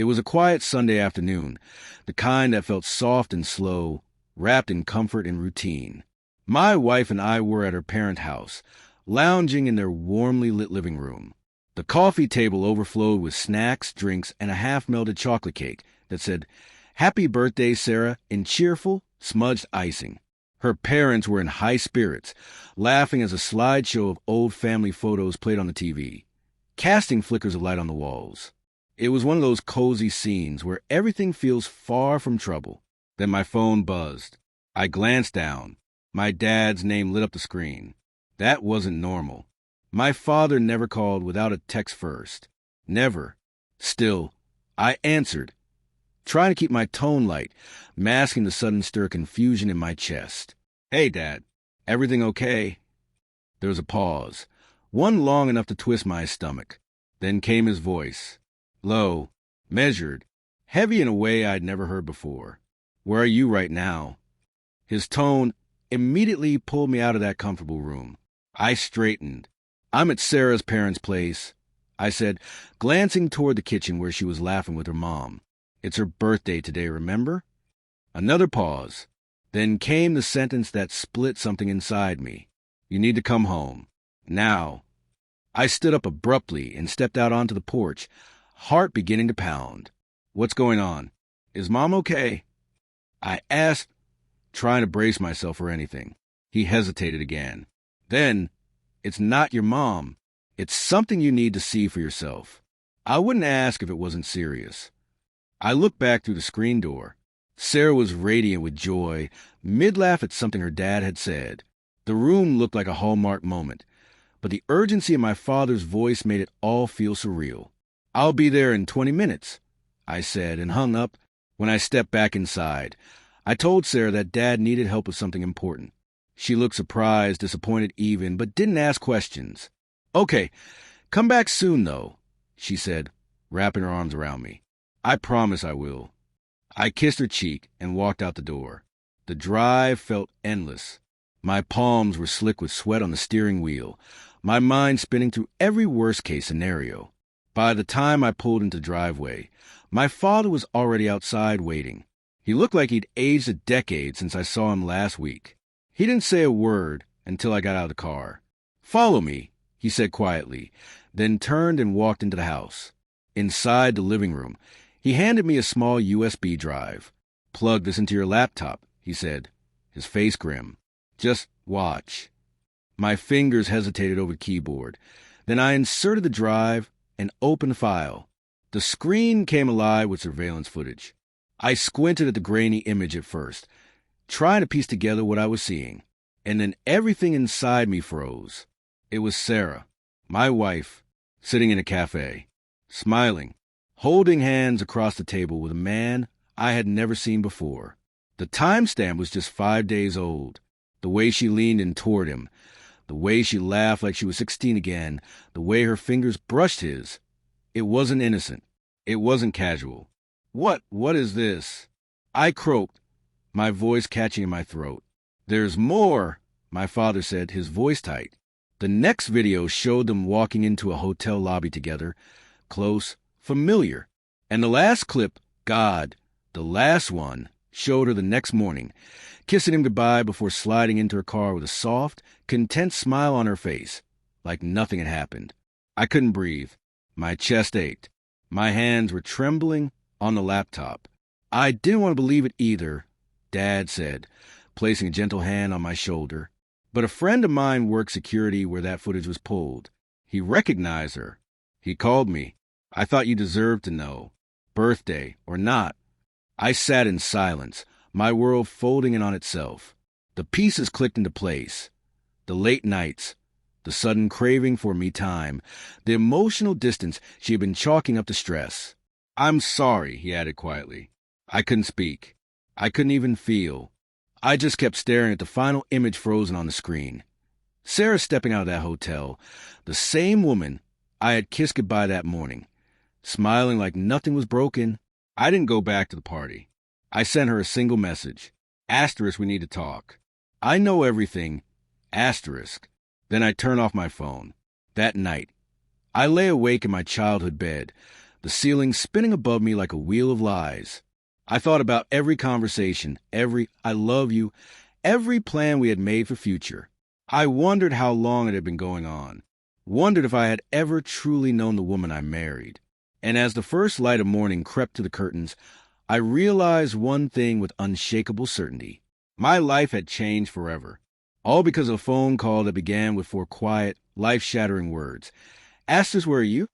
It was a quiet Sunday afternoon, the kind that felt soft and slow, wrapped in comfort and routine. My wife and I were at her parent house, lounging in their warmly lit living room. The coffee table overflowed with snacks, drinks, and a half-melted chocolate cake that said, "Happy birthday, Sarah," in cheerful, smudged icing. Her parents were in high spirits, laughing as a slideshow of old family photos played on the TV, casting flickers of light on the walls. It was one of those cozy scenes where everything feels far from trouble. Then my phone buzzed. I glanced down. My dad's name lit up the screen. That wasn't normal. My father never called without a text first. Never. Still, I answered, trying to keep my tone light, masking the sudden stir of confusion in my chest. "Hey, Dad. Everything okay?" There was a pause, one long enough to twist my stomach. Then came his voice. Low, measured, heavy in a way I'd never heard before. "Where are you right now?" His tone immediately pulled me out of that comfortable room. I straightened. "I'm at Sarah's parents' place," I said, glancing toward the kitchen where she was laughing with her mom. "It's her birthday today, remember?" Another pause. Then came the sentence that split something inside me. "You need to come home. Now." I stood up abruptly and stepped out onto the porch, heart beginning to pound. "What's going on? Is Mom okay?" I asked, trying to brace myself for anything. He hesitated again. Then, "It's not your mom. It's something you need to see for yourself." I wouldn't ask if it wasn't serious. I looked back through the screen door. Sarah was radiant with joy, mid-laugh at something her dad had said. The room looked like a Hallmark moment, but the urgency in my father's voice made it all feel surreal. "I'll be there in 20 minutes, I said, and hung up. When I stepped back inside, I told Sarah that Dad needed help with something important. She looked surprised, disappointed even, but didn't ask questions. "Okay, come back soon, though," she said, wrapping her arms around me. "I promise I will." I kissed her cheek and walked out the door. The drive felt endless. My palms were slick with sweat on the steering wheel, my mind spinning through every worst-case scenario. By the time I pulled into the driveway, my father was already outside waiting. He looked like he'd aged a decade since I saw him last week. He didn't say a word until I got out of the car. "Follow me," he said quietly, then turned and walked into the house. Inside the living room, he handed me a small USB drive. "Plug this into your laptop," he said, his face grim. "Just watch." My fingers hesitated over the keyboard. Then I inserted the drive and opened the file. The screen came alive with surveillance footage. I squinted at the grainy image at first, trying to piece together what I was seeing. And then everything inside me froze. It was Sarah, my wife, sitting in a cafe, smiling, holding hands across the table with a man I had never seen before. The timestamp was just 5 days old. The way she leaned in toward him, the way she laughed like she was 16 again, the way her fingers brushed his. It wasn't innocent. It wasn't casual. What is this?" I croaked, my voice catching in my throat. "There's more," my father said, his voice tight. The next video showed them walking into a hotel lobby together, close, familiar. And the last clip, God, the last one, showed her the next morning, kissing him goodbye before sliding into her car with a soft, content smile on her face, like nothing had happened. I couldn't breathe. My chest ached. My hands were trembling on the laptop. I didn't want to believe it either, Dad said, placing a gentle hand on my shoulder. But a friend of mine worked security where that footage was pulled. He recognized her. He called me. "I thought you deserved to know. Birthday or not." I sat in silence, my world folding in on itself. The pieces clicked into place. The late nights, the sudden craving for me time, the emotional distance she had been chalking up to stress. "I'm sorry," he added quietly. I couldn't speak. I couldn't even feel. I just kept staring at the final image frozen on the screen. Sarah stepping out of that hotel, the same woman I had kissed goodbye that morning, smiling like nothing was broken. I didn't go back to the party. I sent her a single message. Asterisk, we need to talk. I know everything. Asterisk. Then I turned off my phone. That night, I lay awake in my childhood bed, the ceiling spinning above me like a wheel of lies. I thought about every conversation, every "I love you," every plan we had made for future. I wondered how long it had been going on, wondered if I had ever truly known the woman I married. And as the first light of morning crept to the curtains, I realized one thing with unshakable certainty. My life had changed forever. All because of a phone call that began with four quiet, life-shattering words. "Astor's, where are you?"